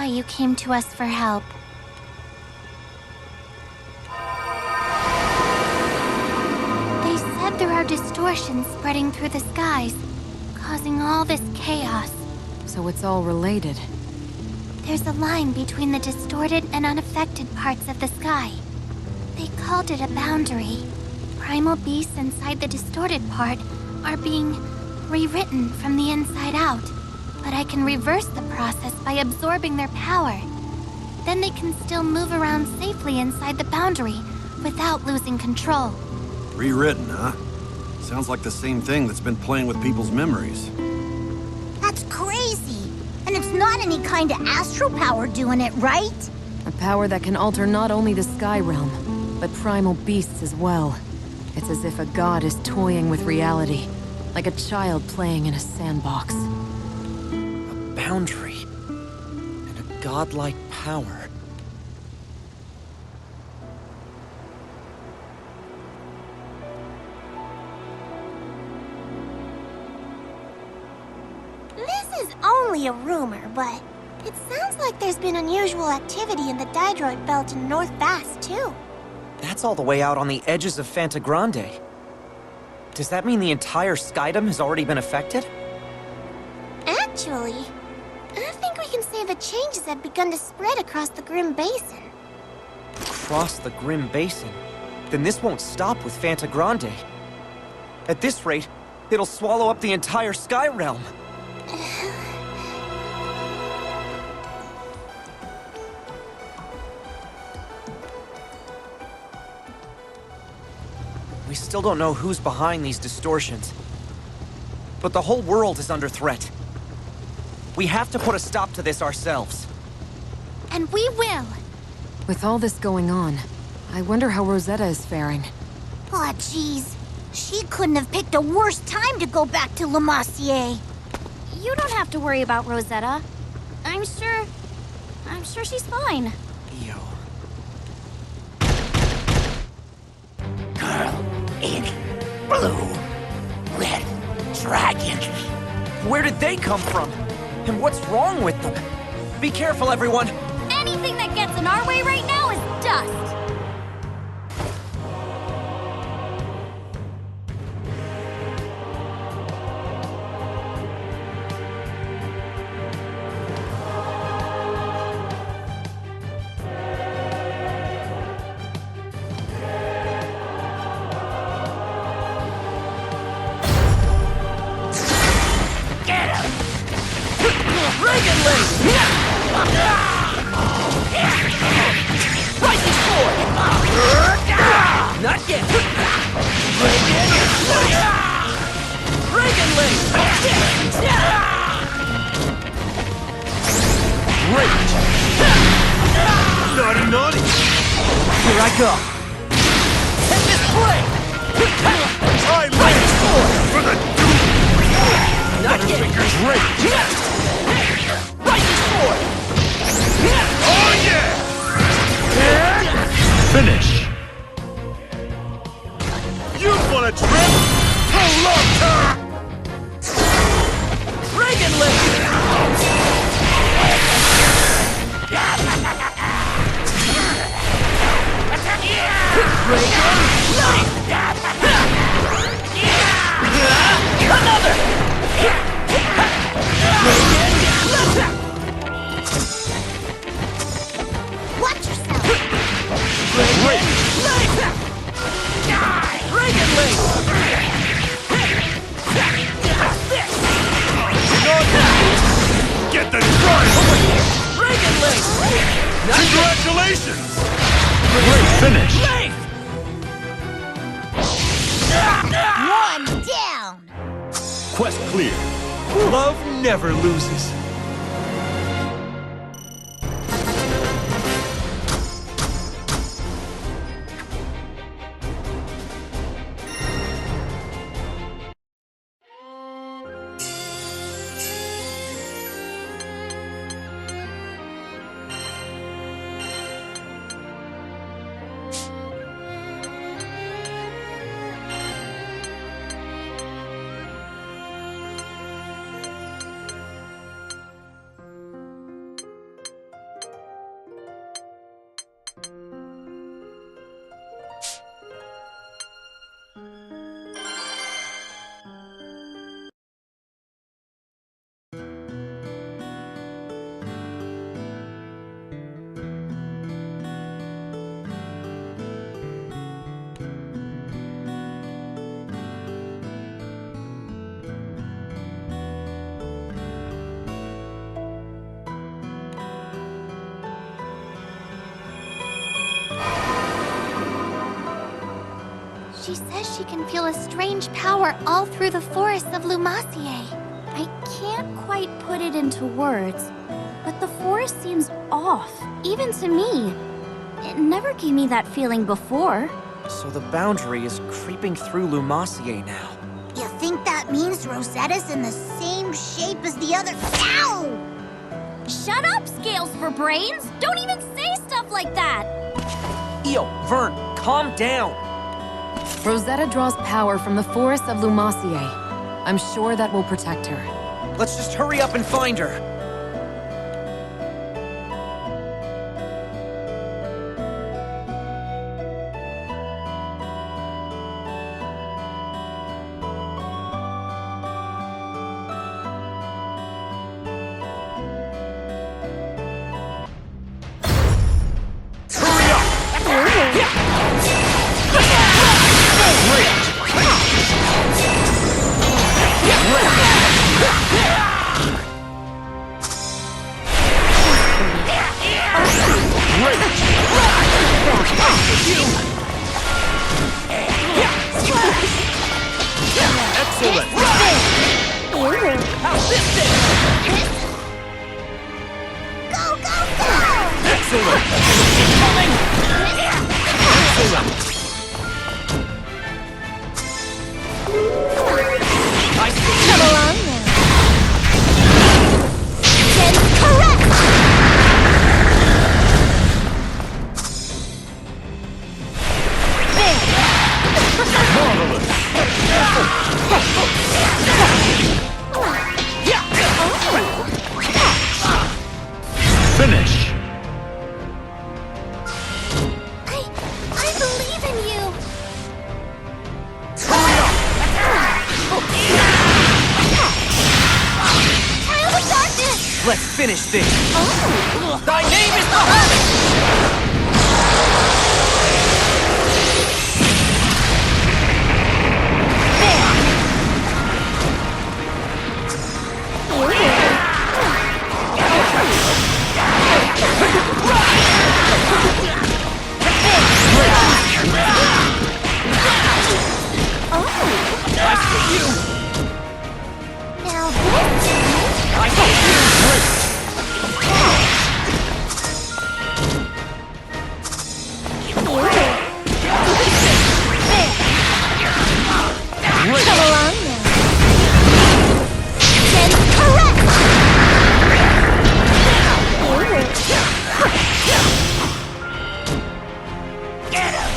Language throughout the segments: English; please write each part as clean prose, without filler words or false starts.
you came to us for help. They said there are distortions spreading through the skies, causing all this chaos. So it's all related. There's a line between the distorted and unaffected parts of the sky. They called it a boundary. Primal beasts inside the distorted part are being rewritten from the inside out. But I can reverse the process by absorbing their power. Then they can still move around safely inside the boundary without losing control. Rewritten, huh? Sounds like the same thing that's been playing with people's memories. That's crazy! And it's not any kind of astral power doing it, right? A power that can alter not only the sky realm, but primal beasts as well. It's as if a god is toying with reality, like a child playing in a sandbox. Boundary and a godlike power. This is only a rumor, but it sounds like there's been unusual activity in the Dydroid belt in North Bass, too. That's all the way out on the edges of Fanta Grande. Does that mean the entire Skydom has already been affected? Actually, I think we can say the changes have begun to spread across the Grim Basin. Across the Grim Basin? Then this won't stop with Fanta Grande. At this rate, it'll swallow up the entire Sky Realm. We still don't know who's behind these distortions. But the whole world is under threat. We have to put a stop to this ourselves. And we will! With all this going on, I wonder how Rosetta is faring. Aw, jeez. She couldn't have picked a worse time to go back to Lumacie. You don't have to worry about Rosetta. I'm sure she's fine. Yo. Girl in blue with dragons. Where did they come from? And what's wrong with them? Be careful, everyone! Anything that gets in our way right now is dust! Not yet! Reagan Link! Great! Naughty, naughty! Here I go! Hit this play! I live for the doom! Not yet! Great! Rising sword! Oh yeah! Finish! You want a trip? Prolonged! Reagan Link! Another! Watch yourself! Great! Reagan Link! Get the drive! Reagan Link! Congratulations! Great finish! Link! One down! Quest clear. Love never loses. She says she can feel a strange power all through the forests of Lumacie. I can't quite put it into words, but the forest seems off, even to me. It never gave me that feeling before. So the boundary is creeping through Lumacie now. You think that means Rosetta's in the same shape as the other? Ow! Shut up, Scales for Brains! Don't even say stuff like that! Io, Vern, calm down! Rosetta draws power from the forests of Lumacie. I'm sure that will protect her. Let's just hurry up and find her. Excellent! How's this thing? Go, go, go! Excellent! Coming! Excellent! I see Come along now. Then correct! Marvelous! Finish! I believe in you! Child of Darkness! Let's finish this! Thy name is Bahamut! Now this... I see you! Come along now. Then correct! Get him!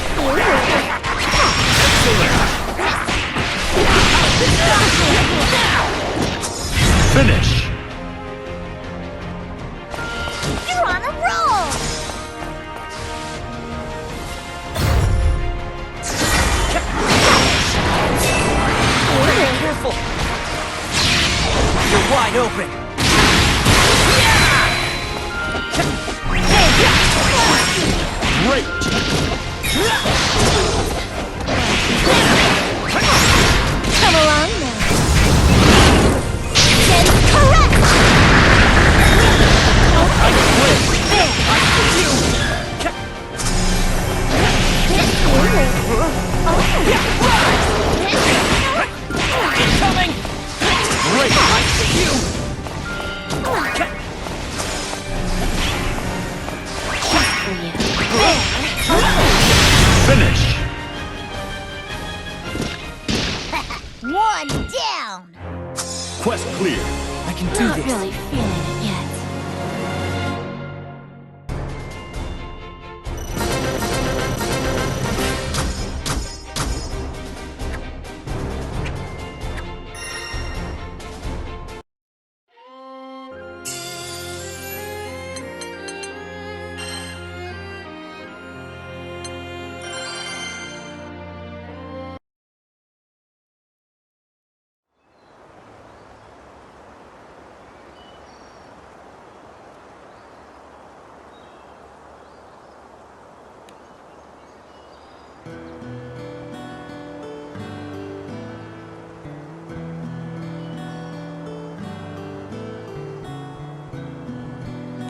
Finish! You're on a roll! Careful! You're wide open! Great! Come along now. Then correct! I quit! Incoming! Great! I see you! Finish! One down! Quest clear. I can do Not this. really feeling it yet.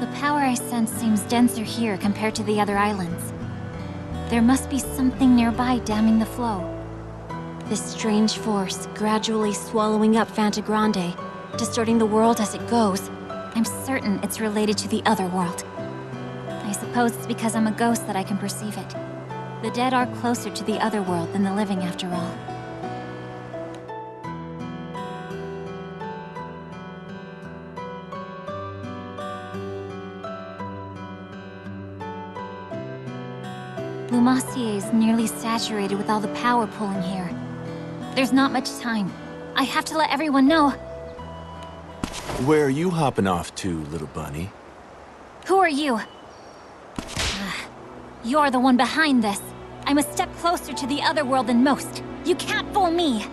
The power I sense seems denser here compared to the other islands. There must be something nearby damming the flow. This strange force gradually swallowing up Fantagrande, distorting the world as it goes. I'm certain it's related to the other world. I suppose it's because I'm a ghost that I can perceive it. The dead are closer to the other world than the living, after all. Lumacie is nearly saturated with all the power pulling here. There's not much time. I have to let everyone know. Where are you hopping off to, little bunny? Who are you? You're the one behind this. I'm a step closer to the other world than most. You can't fool me.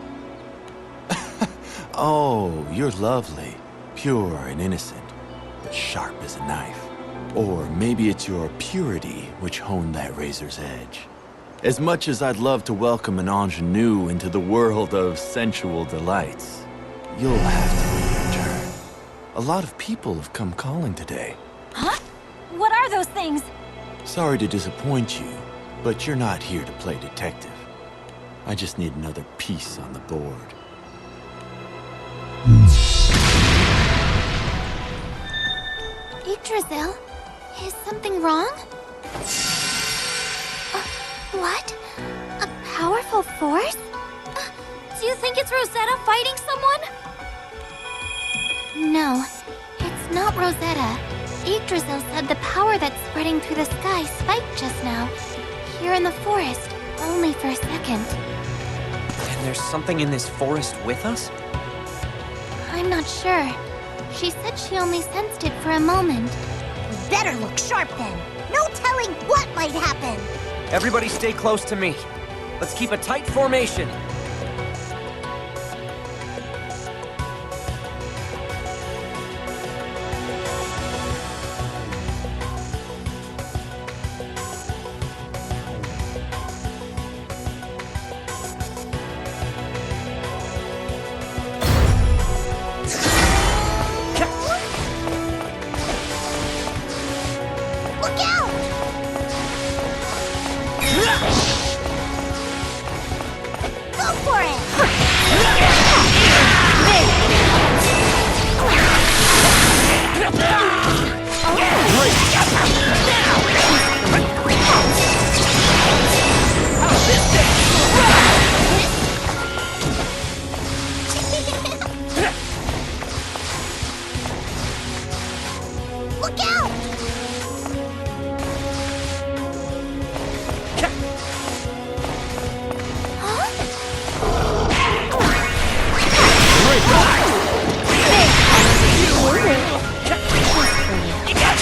Oh, you're lovely. Pure and innocent, but sharp as a knife. Or maybe it's your purity which honed that razor's edge. As much as I'd love to welcome an ingenue into the world of sensual delights, you'll have to wait your turn. A lot of people have come calling today. Huh? What are those things? Sorry to disappoint you, but you're not here to play detective. I just need another piece on the board. Yggdrasil, is something wrong? What? A powerful force? Do you think it's Rosetta fighting someone? No, it's not Rosetta. Yggdrasil said the power that's spreading through the sky spiked just now. Here in the forest, only for a second. And there's something in this forest with us? I'm not sure. She said she only sensed it for a moment. We better look sharp then. No telling what might happen. Everybody stay close to me. Let's keep a tight formation. Look out! Go for it! Look out!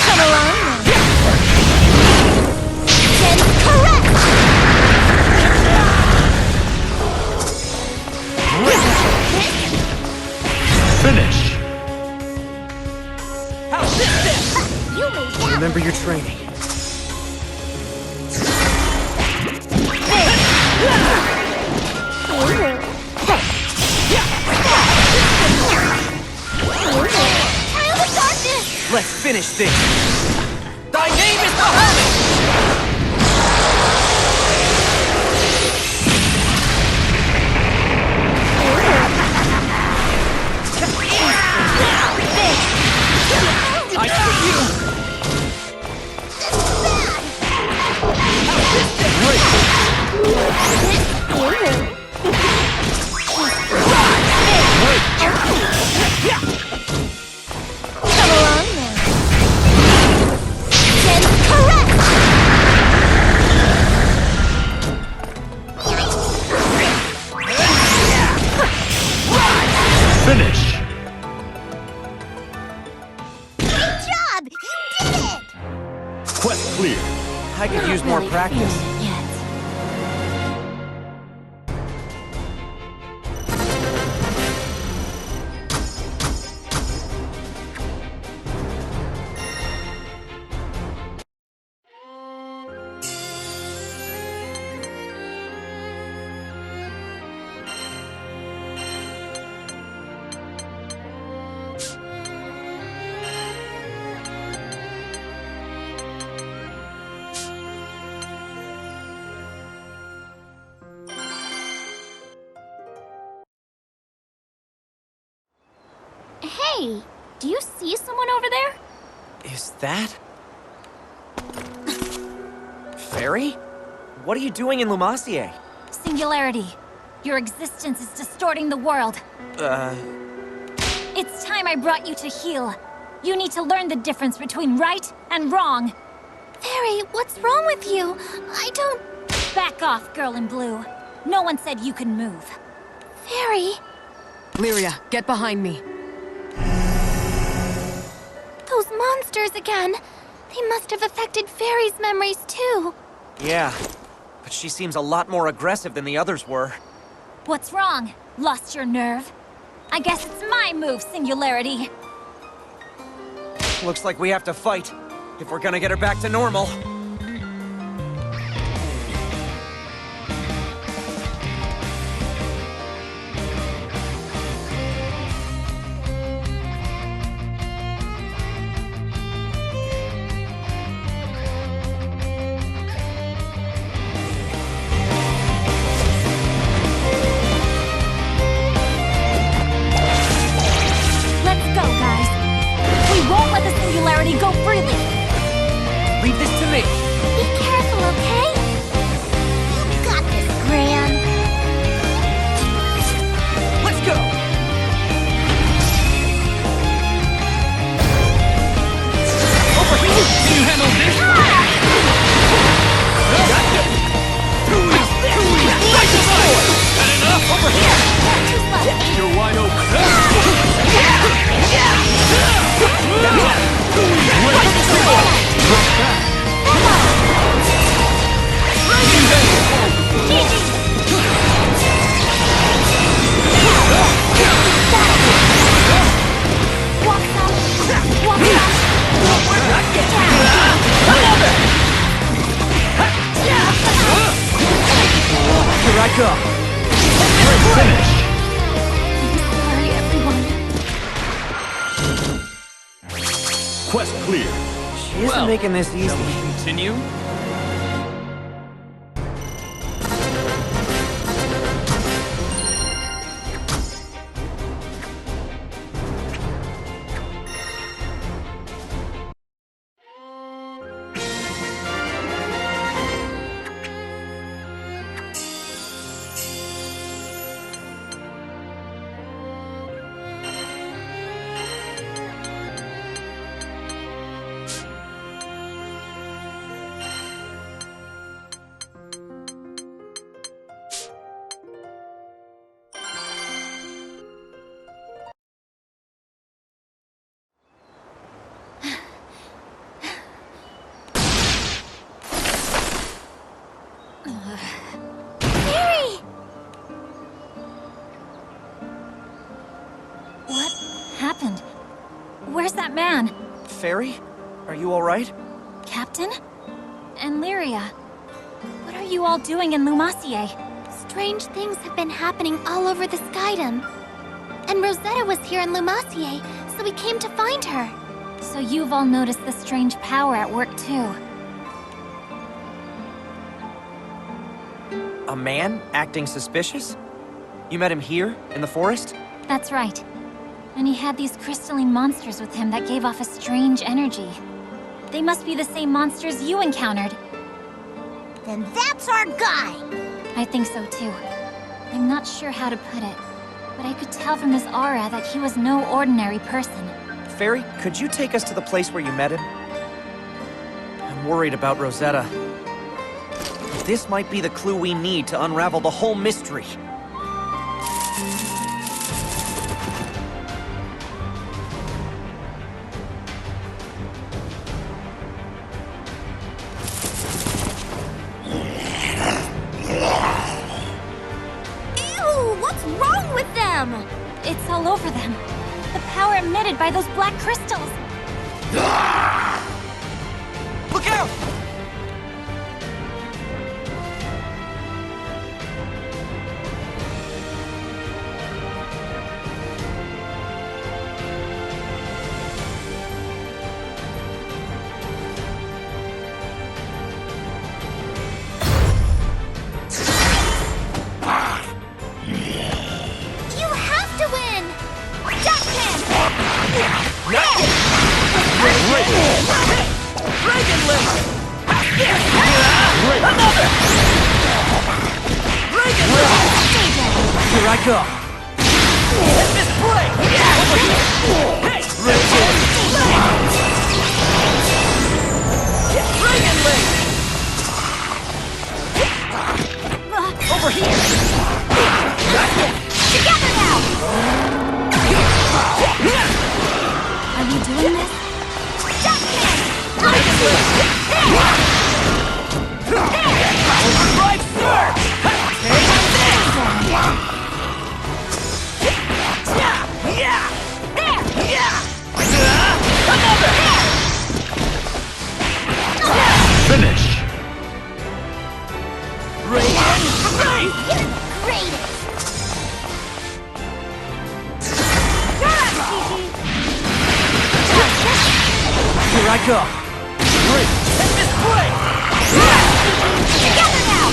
Come along then. Then correct! Finish! How's this then? You made that. Remember your training. Child of darkness! Let's finish this. Thy name is Bahamut! I see you! Come along then. Then correct! Finish! Great job! You did it! Quest clear. I could use more practice. Yet. Hey, do you see someone over there? Is that... Fairy? What are you doing in Lumacie? Singularity. Your existence is distorting the world. It's time I brought you to heal. You need to learn the difference between right and wrong. Fairy, what's wrong with you? I don't... Back off, girl in blue. No one said you could move. Fairy... Lyria, get behind me. Those monsters again. They must have affected Fairy's memories too. Yeah, but she seems a lot more aggressive than the others were. What's wrong? Lost your nerve? I guess it's my move, Singularity. Looks like we have to fight, if we're gonna get her back to normal. Go freely! Leave this to me! Be careful, okay? You got this, Gran. Let's go! Over here! Can you handle this? Gotcha! Got enough? Over here! You're wide open! Here I go! Finish! Sorry, everyone. Quest clear. She isn't making this easy. Shall we continue? Fairy! What happened? Where's that man? Fairy? Are you alright? Captain? And Lyria? What are you all doing in Lumacie? Strange things have been happening all over the Skydom. And Rosetta was here in Lumacie, so we came to find her. So you've all noticed the strange power at work too. A man acting suspicious? You met him here, in the forest? That's right. And he had these crystalline monsters with him that gave off a strange energy. They must be the same monsters you encountered. Then that's our guy. I think so too. I'm not sure how to put it, but I could tell from his aura that he was no ordinary person. Fairy, could you take us to the place where you met him? I'm worried about Rosetta. This might be the clue we need to unravel the whole mystery. Ew, what's wrong with them? It's all over them. The power emitted by those black crystals. Look out! You have to win! Jackson! I go! This play! Over here! Hey! Dragon Link! Over here! Together now! Are you doing this? Overdrive surge! Take this! Another! Finish! Radiant Ray! Here I go! Great! Take this play! Together now!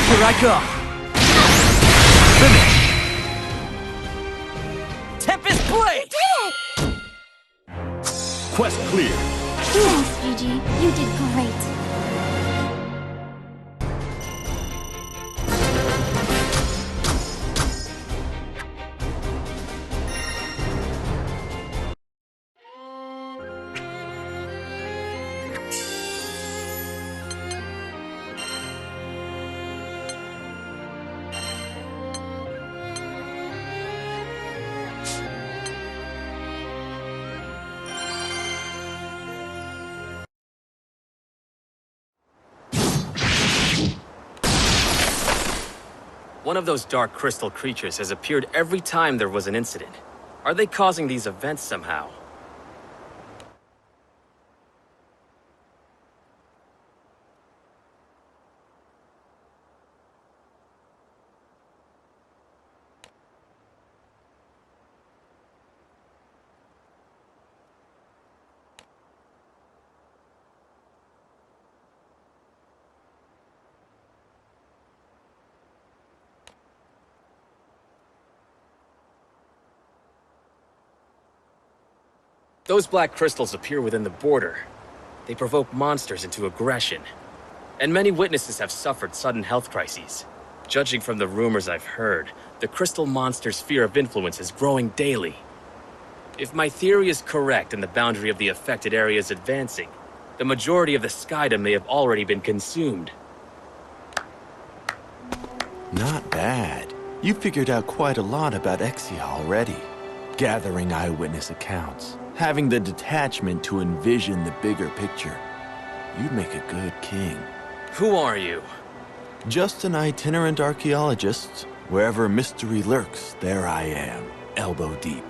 Here I go! Finish! Tempest Blade! Quest clear. Thanks, Gigi. You did great. One of those dark crystal creatures has appeared every time there was an incident. Are they causing these events somehow? Those black crystals appear within the border. They provoke monsters into aggression. And many witnesses have suffered sudden health crises. Judging from the rumors I've heard, the crystal monster's sphere of influence is growing daily. If my theory is correct and the boundary of the affected area is advancing, the majority of the Skydom may have already been consumed. Not bad. You figured out quite a lot about Exia already. Gathering eyewitness accounts. Having the detachment to envision the bigger picture. You'd make a good king. Who are you? Just an itinerant archaeologist. Wherever mystery lurks, there I am, elbow deep.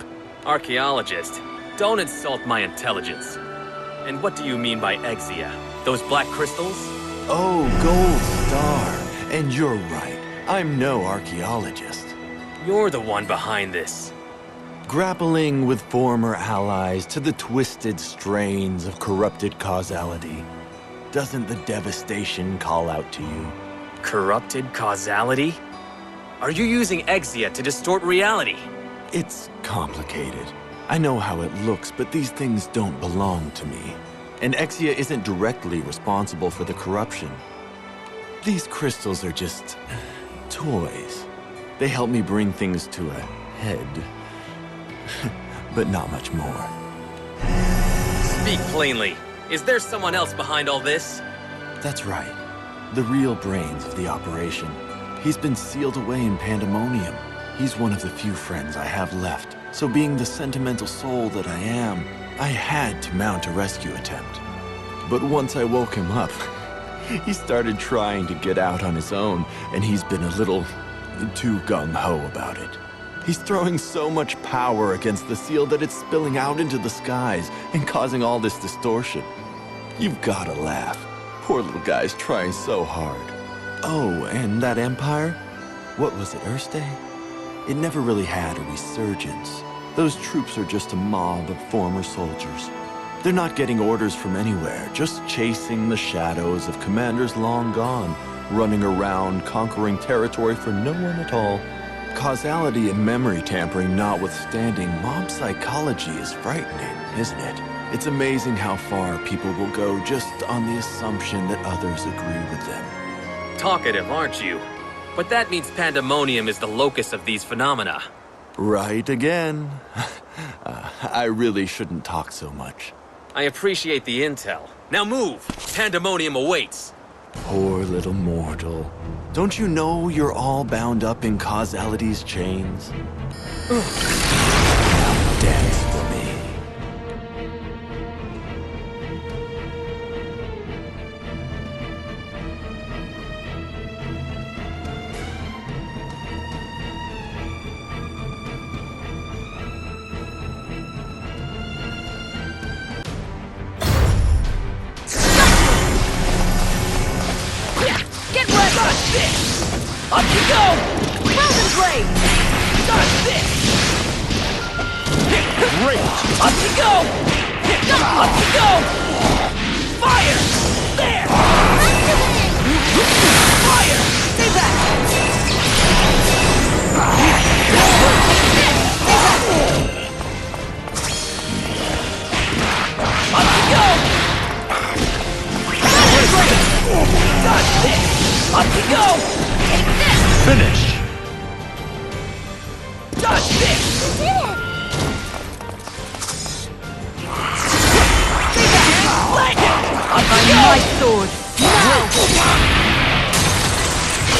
Archaeologist. Don't insult my intelligence. And what do you mean by Exia? Those black crystals? Oh, Gold Star. And you're right. I'm no archaeologist. You're the one behind this. Grappling with former allies to the twisted strains of corrupted causality. Doesn't the devastation call out to you? Corrupted causality? Are you using Exia to distort reality? It's complicated. I know how it looks, but these things don't belong to me. And Exia isn't directly responsible for the corruption. These crystals are just toys. They help me bring things to a head. But not much more. Speak plainly. Is there someone else behind all this? That's right. The real brains of the operation. He's been sealed away in Pandemonium. He's one of the few friends I have left. So being the sentimental soul that I am, I had to mount a rescue attempt. But once I woke him up, he started trying to get out on his own, and he's been a little too gung-ho about it. He's throwing so much power against the seal that it's spilling out into the skies and causing all this distortion. You've gotta laugh. Poor little guy's trying so hard. Oh, and that empire? What was it, Erste? It never really had a resurgence. Those troops are just a mob of former soldiers. They're not getting orders from anywhere, just chasing the shadows of commanders long gone, running around, conquering territory for no one at all. Causality and memory tampering notwithstanding, mob psychology is frightening, isn't it? It's amazing how far people will go just on the assumption that others agree with them. Talkative, aren't you? But that means pandemonium is the locus of these phenomena. Right again. I really shouldn't talk so much. I appreciate the intel. Now move! Pandemonium awaits! Poor little mortal. Don't you know you're all bound up in causality's chains? Now dance for me. Get ready! Dodge this! Up you go! Frozen Blade! Dodge this! Great! Up you go! Up you go! Fire! There! Fire! Stay back! Up you go! Frozen Blade! Dodge this! Up you go! Take this! Finish! Dodge this! You did it! Land it! Up you go! My sword! Now!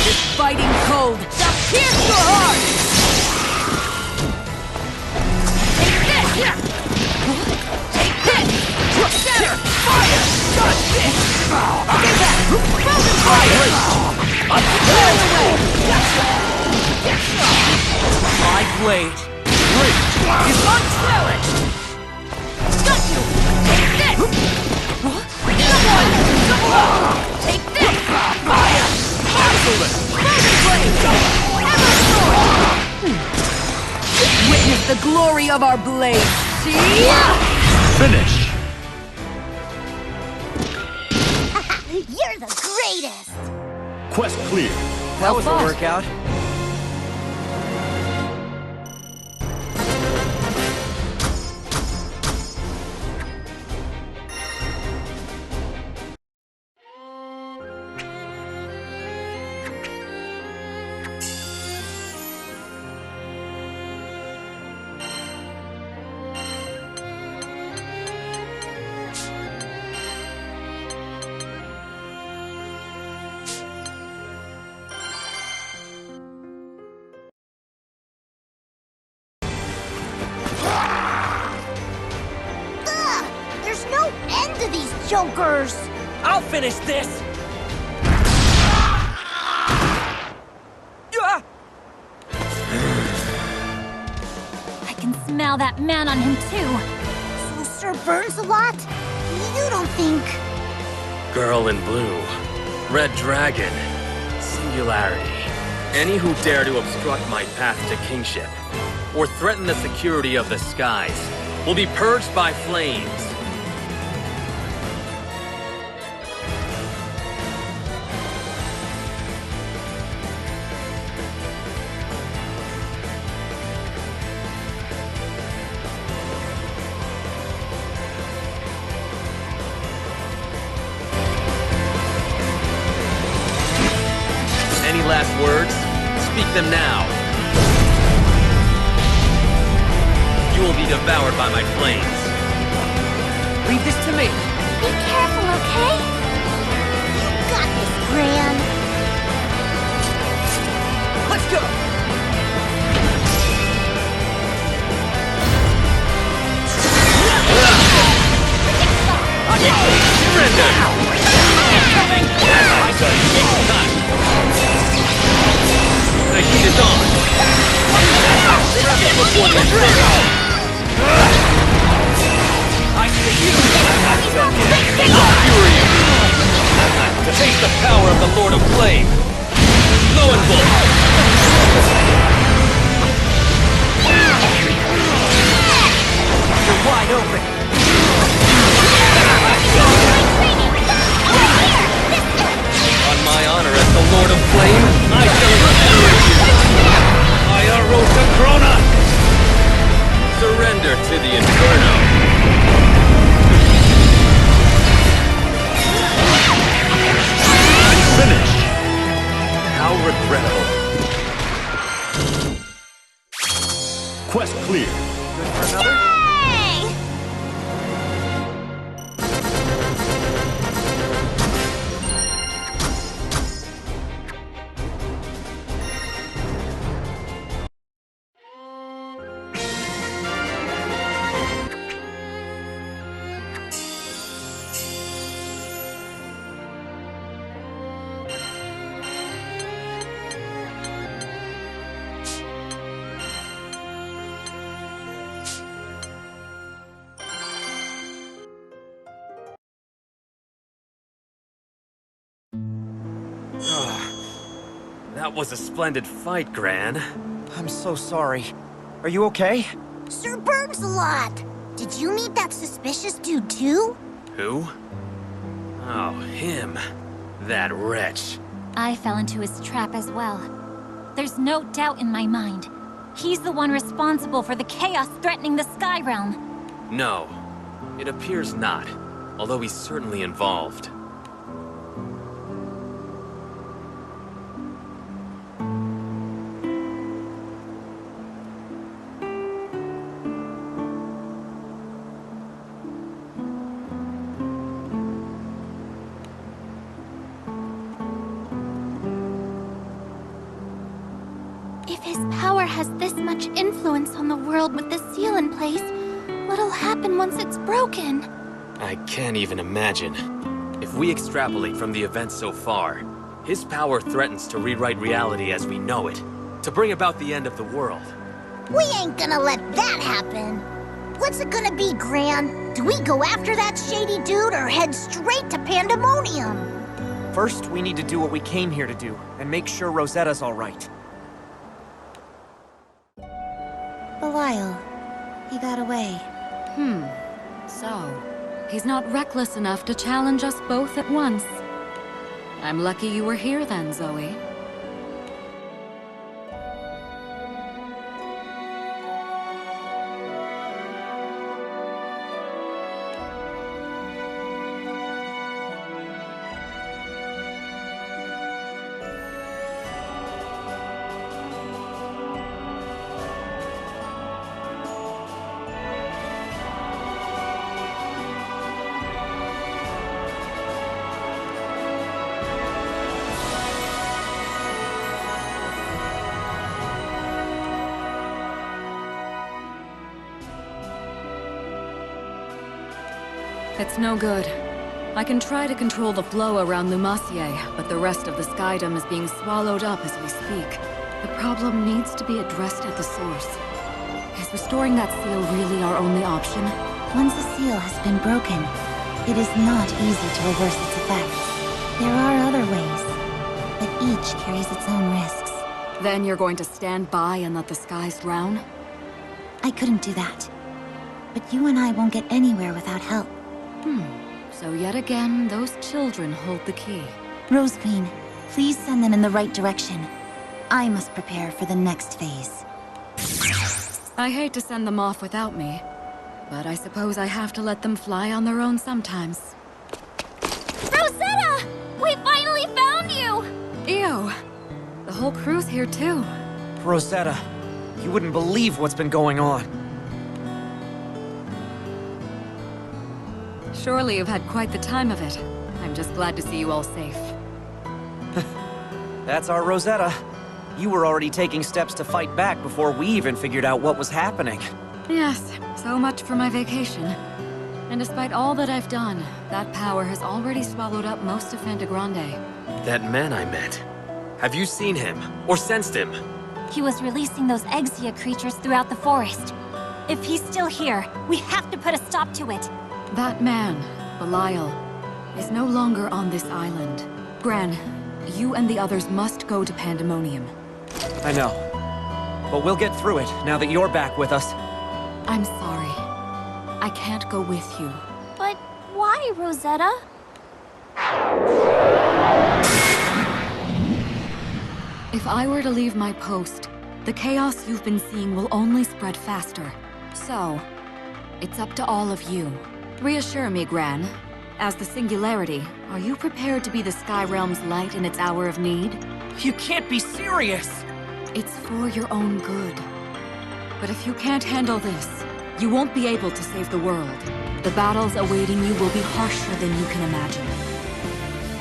This fighting cold shall pierce your heart! Take this! Take this! Fire! Dodge this! Stay back! Frozen fire! Up you go! My blade is unchallenged! Got you! Take this! Someone! Take this! Fire! Excellent! Frozen blade! Ever sword! Witness the glory of our blade! See? Finish! You're the greatest! Quest clear. That was a fought. workout. Ugh! There's no end to these jokers! I'll finish this! Ah! I can smell that man on him too. So Sir burns a lot? You don't think... Girl in blue. Red dragon. Singularity. Any who dare to obstruct my path to kingship, or threaten the security of the skies, will be purged by flames. Any last words? Speak them now. You will be devoured by my flames. Leave this to me. Be careful, okay? You got this, Gran. Let's go! Surrender! The heat is on! Before the I see you! Fury! To face the power of the Lord of Flame! Lowenbull! open! On my honor as the Lord of Flame, I shall incinerate you! Ayarosa Crona! Surrender to the Inferno! Finish! How regrettable. Quest clear. Good for another? Hey! That was a splendid fight, Gran. I'm so sorry. Are you okay? Sir Burns a lot. Did you meet that suspicious dude too? Who? Oh, him. That wretch. I fell into his trap as well. There's no doubt in my mind. He's the one responsible for the chaos threatening the Sky Realm. No, it appears not, although he's certainly involved. If his power has this much influence on the world with the seal in place, what'll happen once it's broken? I can't even imagine. If we extrapolate from the events so far, his power threatens to rewrite reality as we know it, to bring about the end of the world. We ain't gonna let that happen. What's it gonna be, Gran? Do we go after that shady dude or head straight to Pandemonium? First, we need to do what we came here to do, and make sure Rosetta's alright. Belial. He got away. So, he's not reckless enough to challenge us both at once. I'm lucky you were here then, Zoe. It's no good. I can try to control the flow around Lumacie, but the rest of the skydom is being swallowed up as we speak. The problem needs to be addressed at the source. Is restoring that seal really our only option? Once a seal has been broken, it is not easy to reverse its effects. There are other ways, but each carries its own risks. Then you're going to stand by and let the skies drown? I couldn't do that. But you and I won't get anywhere without help. So yet again, those children hold the key. Rose Queen, please send them in the right direction. I must prepare for the next phase. I hate to send them off without me, but I suppose I have to let them fly on their own sometimes. Rosetta! We finally found you! Ew! The whole crew's here too. Rosetta, you wouldn't believe what's been going on. Surely you've had quite the time of it. I'm just glad to see you all safe. That's our Rosetta. You were already taking steps to fight back before we even figured out what was happening. Yes, so much for my vacation. And despite all that I've done, that power has already swallowed up most of Fantagrande. That man I met. Have you seen him? Or sensed him? He was releasing those Exia creatures throughout the forest. If he's still here, we have to put a stop to it. That man, Belial, is no longer on this island. Gran, you and the others must go to Pandemonium. I know. But we'll get through it now that you're back with us. I'm sorry. I can't go with you. But why, Rosetta? If I were to leave my post, the chaos you've been seeing will only spread faster. So, it's up to all of you. Reassure me, Gran. As the Singularity, are you prepared to be the Sky Realm's light in its hour of need? You can't be serious! It's for your own good. But if you can't handle this, you won't be able to save the world. The battles awaiting you will be harsher than you can imagine.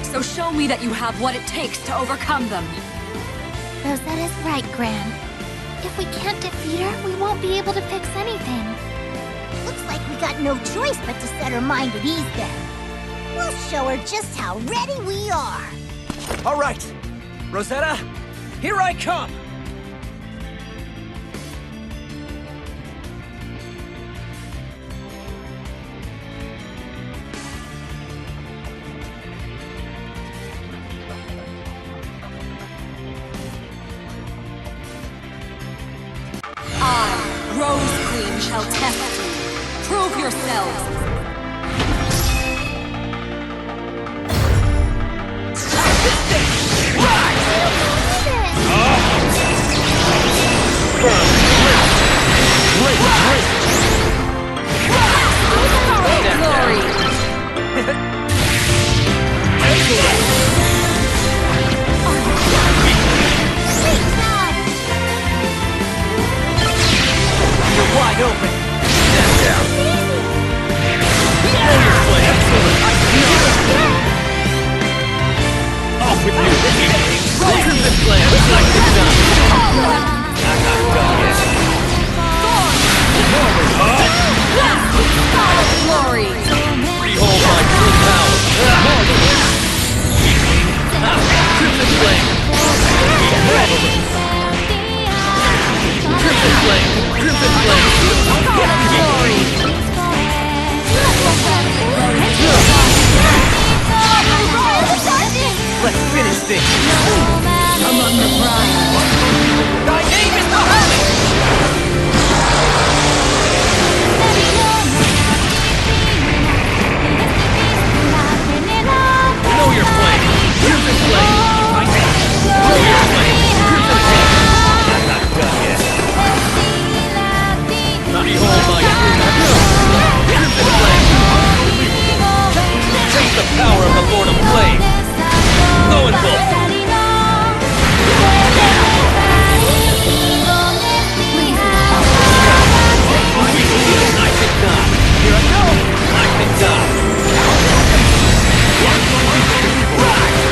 So show me that you have what it takes to overcome them! Rosetta's right, Gran. If we can't defeat her, we won't be able to fix anything. Looks like we got no choice but to set her mind at ease then. We'll show her just how ready we are. All right, Rosetta, here I come! Rose Queen shall test you. Prove yourselves. Glory. You're wide open. Stand down. Roll your flame. Excellent. Off with you. Crimson flame. Like it's done. I'm not done yet. Glory. Behold my true power. Crimson flame. Marvelous. Crimson flame. Crimson flame. Glory. Let's finish this. Among the pride. Thy name is Lumacie! Know your flame. Crimson flame. Know your flame. Crimson flame. I'm not done yet. Behold my true power. Crimson flame. Taste the power of the Lord of Flame. Go and bolt. Nice and done. Here I go. Nice and done.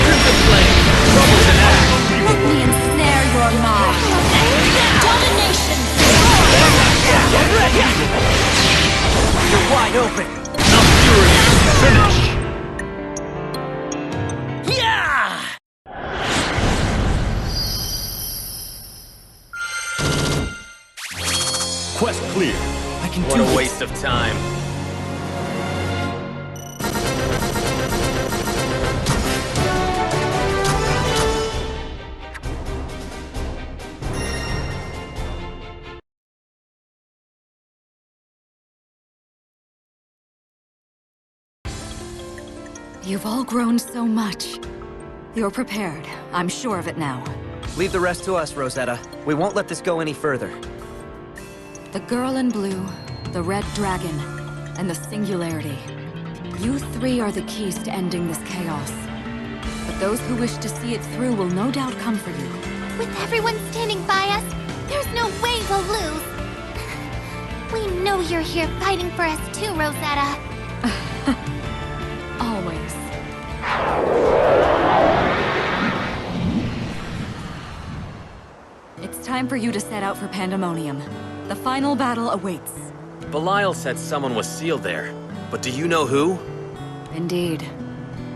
Crimson flame. Troubles in act. Let me ensnare your mind. Domination. You're wide open. Now furious. Finish. Yeah! Quest clear. I can What do a it. waste of time. You've all grown so much. You're prepared. I'm sure of it now. Leave the rest to us, Rosetta. We won't let this go any further. The girl in blue, the red dragon, and the Singularity. You three are the keys to ending this chaos. But those who wish to see it through will no doubt come for you. With everyone standing by us, there's no way we'll lose. We know you're here fighting for us too, Rosetta. Always. It's time for you to set out for Pandemonium. The final battle awaits. Belial said someone was sealed there, but do you know who? Indeed.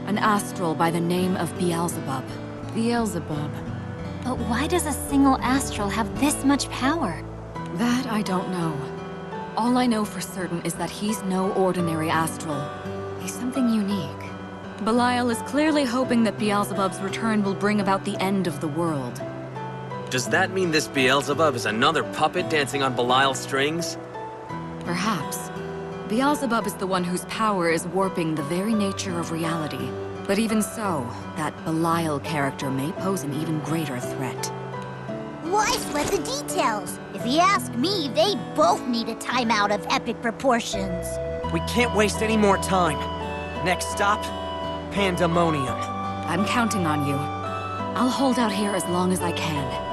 An astral by the name of Beelzebub. Beelzebub. But why does a single astral have this much power? That I don't know. All I know for certain is that he's no ordinary astral. He's something unique. Belial is clearly hoping that Beelzebub's return will bring about the end of the world. Does that mean this Beelzebub is another puppet dancing on Belial's strings? Perhaps. Beelzebub is the one whose power is warping the very nature of reality. But even so, that Belial character may pose an even greater threat. Why sweat the details? If you ask me, they both need a timeout of epic proportions. We can't waste any more time. Next stop, Pandemonium. I'm counting on you. I'll hold out here as long as I can.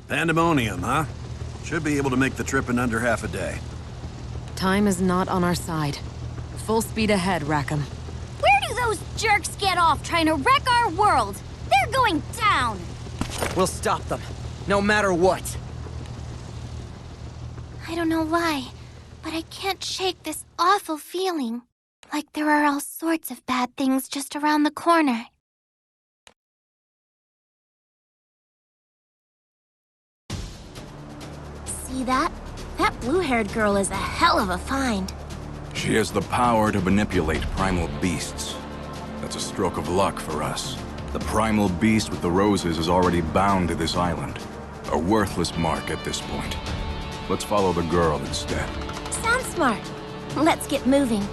Pandemonium, huh? Should be able to make the trip in under half a day. Time is not on our side. Full speed ahead, Rackham. Where do those jerks get off trying to wreck our world? They're going down! We'll stop them, no matter what. I don't know why, but I can't shake this awful feeling. Like there are all sorts of bad things just around the corner. See that? That blue-haired girl is a hell of a find. She has the power to manipulate primal beasts. That's a stroke of luck for us. The primal beast with the roses is already bound to this island. A worthless mark at this point. Let's follow the girl instead. Sounds smart. Let's get moving.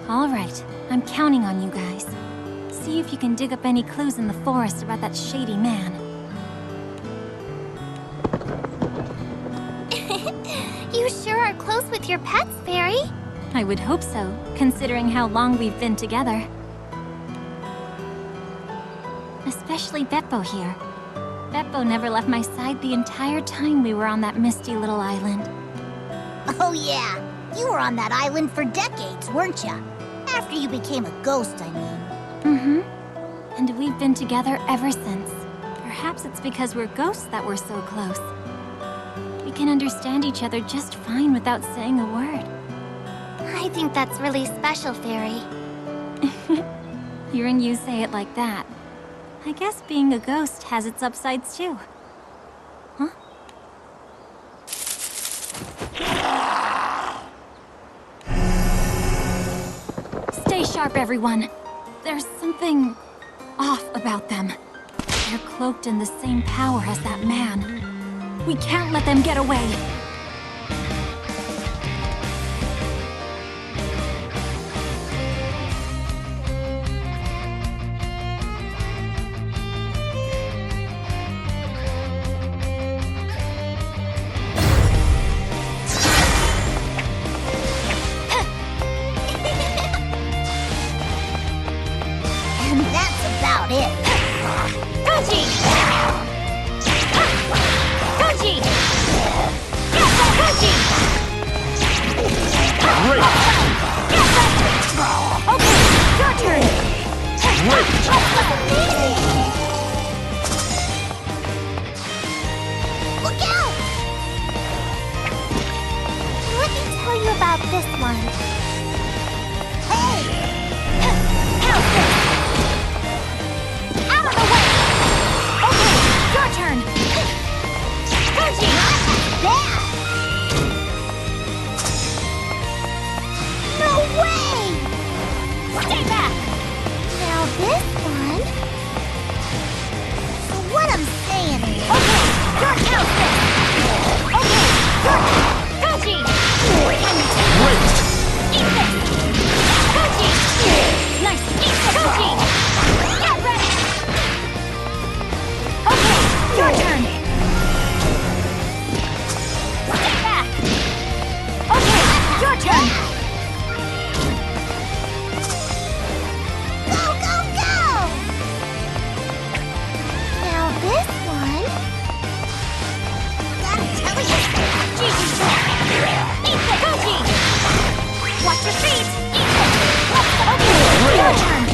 All right, I'm counting on you guys. See if you can dig up any clues in the forest about that shady man. You sure are close with your pets, Fairy. I would hope so, considering how long we've been together. Especially Beppo here. Beppo never left my side the entire time we were on that misty little island. Oh yeah, you were on that island for decades, weren't ya? After you became a ghost, I mean. Mm-hmm. And we've been together ever since. Perhaps it's because we're ghosts that we're so close. We can understand each other just fine without saying a word. I think that's really special, Fairy. Hearing you say it like that, I guess being a ghost has its upsides too. Huh? Stay sharp, everyone. There's something off about them. They're cloaked in the same power as that man. We can't let them get away. And that's about it. Goji! Goji! Get that Goji! Great! Get that! Okay, your turn! Look out! Let me tell you about this one. Hey! Out of the way! Okay, your turn! Goji! There! No way! Stay back! Now this one... So what I'm saying is... Okay, your outfit! Okay, your Goji! Eat this! Goji! retreat! Okay, your turn!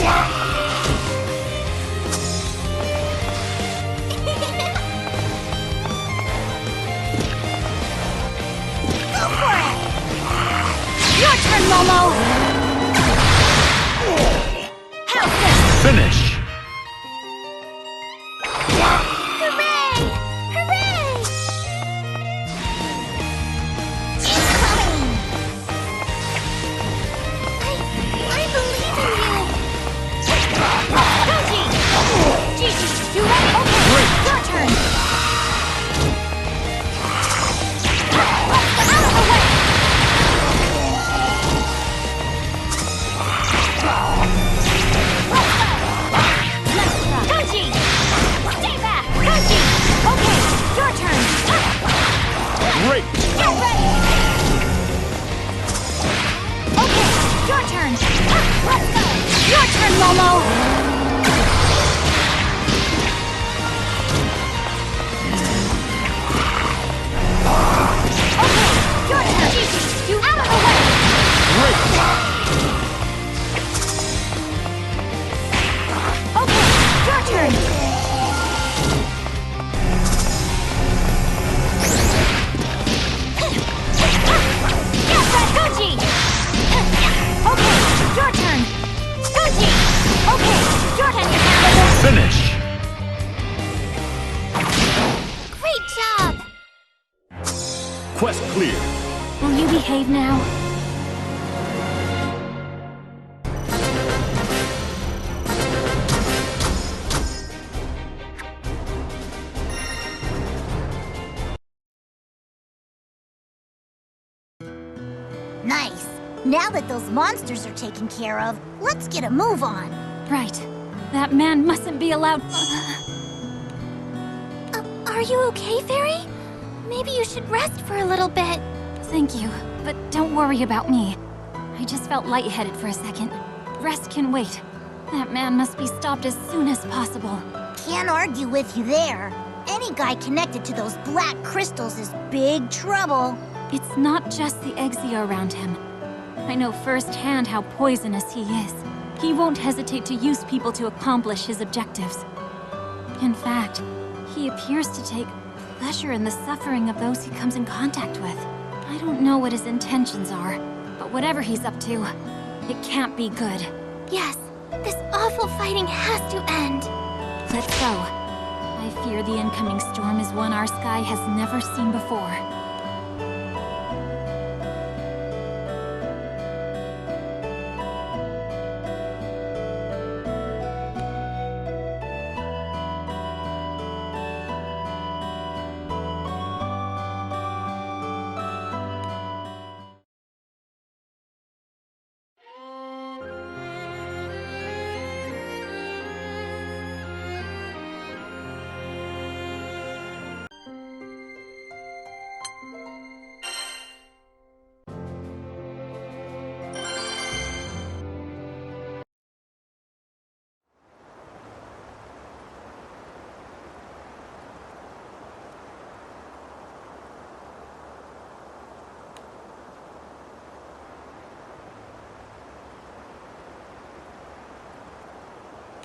Go for it! Your turn, Momo! How's this? Finish! Hooray! Hooray! Incoming! I believe in you! Goji! Gigi, you ready? Okay, your turn! Out of the way! Goji! Stay back! Goji! Okay, your turn! Great! Get ready! Okay, your turn! Let's go! Your turn, Momo! Okay, your turn! Gigi, you out of the way! Great! Okay, your turn! Get ready, Goji! Okay, your turn! Goji! Okay, your turn, you handle this! Finish! Great job! Quest clear. Will you behave now? Nice. Now that those monsters are taken care of, let's get a move on. Right. That man mustn't be allowed. Are you okay, Fairy? Maybe you should rest for a little bit. Thank you, but don't worry about me. I just felt lightheaded for a second. Rest can wait. That man must be stopped as soon as possible. Can't argue with you there. Any guy connected to those black crystals is big trouble. It's not just the Exia around him. I know firsthand how poisonous he is. He won't hesitate to use people to accomplish his objectives. In fact, he appears to take pleasure in the suffering of those he comes in contact with. I don't know what his intentions are, but whatever he's up to, it can't be good. Yes, this awful fighting has to end. Let's go. I fear the incoming storm is one our sky has never seen before.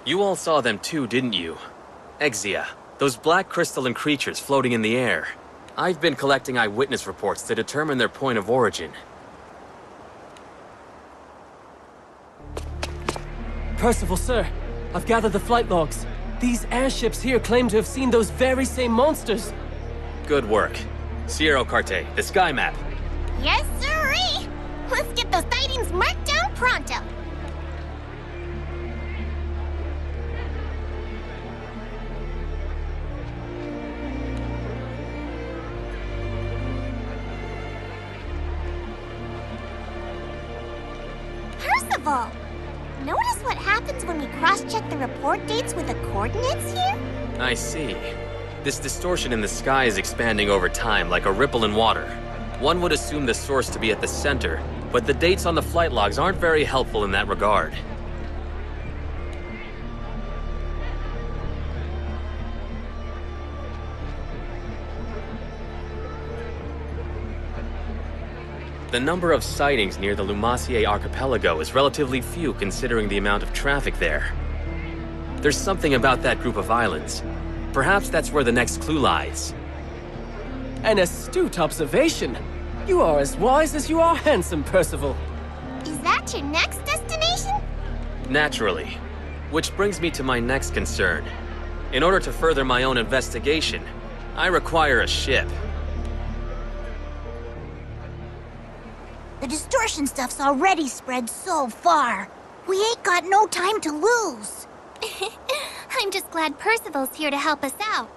You all saw them too, didn't you? Exia, those black crystalline creatures floating in the air. I've been collecting eyewitness reports to determine their point of origin. Percival, sir, I've gathered the flight logs. These airships here claim to have seen those very same monsters. Good work. Sierra Carte, the sky map. Yes, sirree! Let's get those sightings marked down pronto. Percival! Notice what happens when we cross-check the report dates with the coordinates here? I see. This distortion in the sky is expanding over time like a ripple in water. One would assume the source to be at the center, but the dates on the flight logs aren't very helpful in that regard. The number of sightings near the Lumacie Archipelago is relatively few considering the amount of traffic there. There's something about that group of islands. Perhaps that's where the next clue lies. An astute observation. You are as wise as you are handsome, Percival. Is that your next destination? Naturally. Which brings me to my next concern. In order to further my own investigation, I require a ship. The distortion stuff's already spread so far. We ain't got no time to lose. I'm just glad Percival's here to help us out.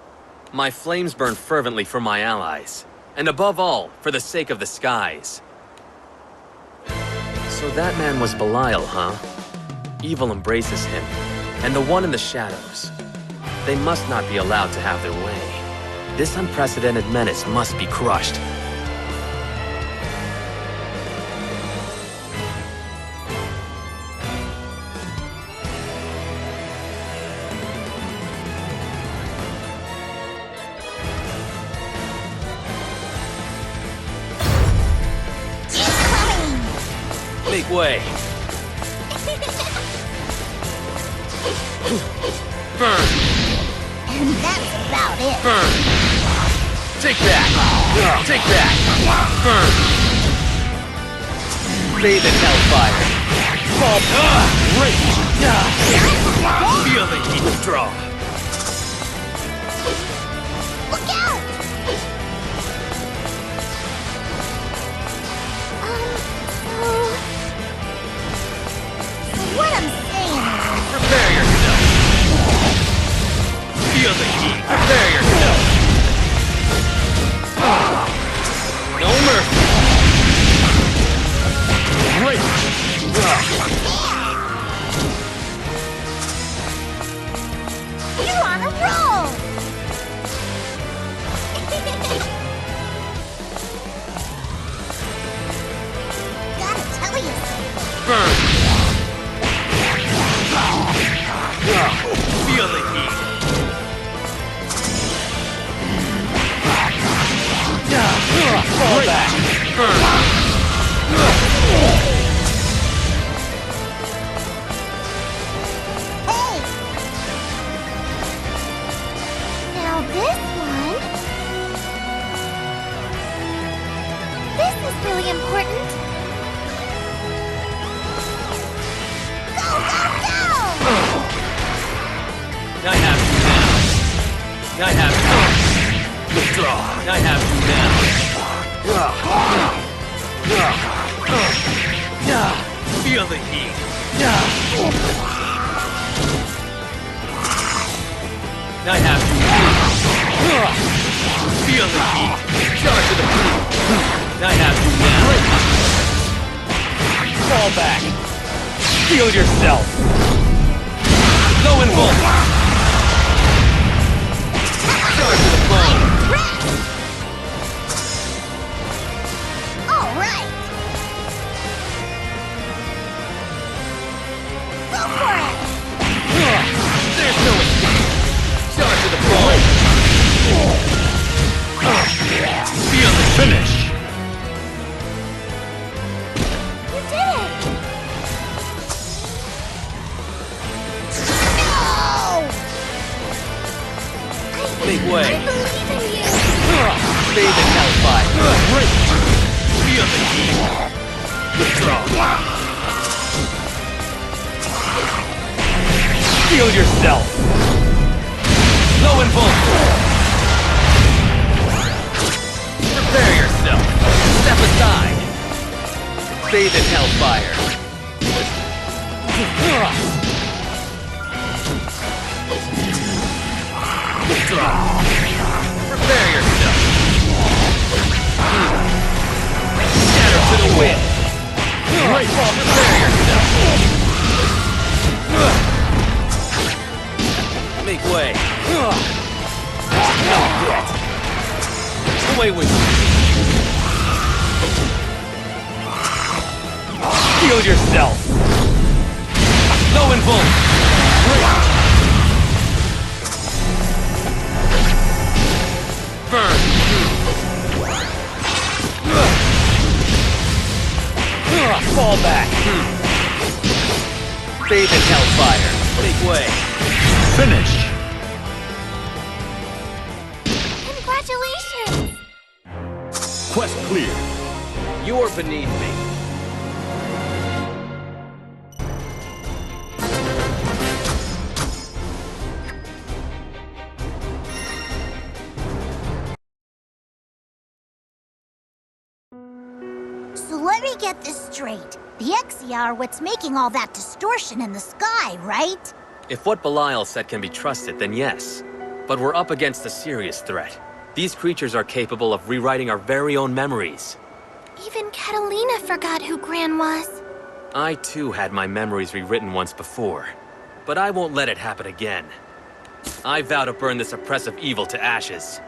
My flames burn fervently for my allies. And above all, for the sake of the skies. So that man was Belial, huh? Evil embraces him. And the one in the shadows. They must not be allowed to have their way. This unprecedented menace must be crushed. Make way. Burn. And that's about it. Burn. Take that. Take that. Burn. Bathe in hellfire. Fall. Rage. Feel the heat withdraw. Look out! What I'm saying is... Prepare yourself. Feel the heat. Prepare yourself. No mercy. Right. You're on a roll! Gotta tell you something. Burn. Feel the heat. Fall back. Burn. Hey! Now this one... This is really important. Go, go, go! I have you now. I have you. Withdraw. I have you now. Feel the heat. I have you. Feel the heat. Charge to the blue. I have you now. Fall back. Feel yourself. Go and bolt. Charge to the flame. All right. Go for it. There's no escape. Charge to the flame. Feel the finish. You did it. Make way. I believe in you. Bathe in hellfire. Feel the heat. Withdraw. Feel yourself. Low and bolt. Prepare yourself. Step aside. Bathe in hellfire. Withdraw. Prepare yourself. Scatter to the wind. Right, prepare yourself. Make way. Not yet. Away with you. Feel yourself. Low and bolt. Burn. Fall back! Bathe in hellfire. Make way. Finish! Congratulations! Quest clear. You are beneath me. So let me get this straight. The Exia are what's making all that distortion in the sky, right? If what Belial said can be trusted, then yes. But we're up against a serious threat. These creatures are capable of rewriting our very own memories. Even Catalina forgot who Gran was. I too had my memories rewritten once before. But I won't let it happen again. I vow to burn this oppressive evil to ashes.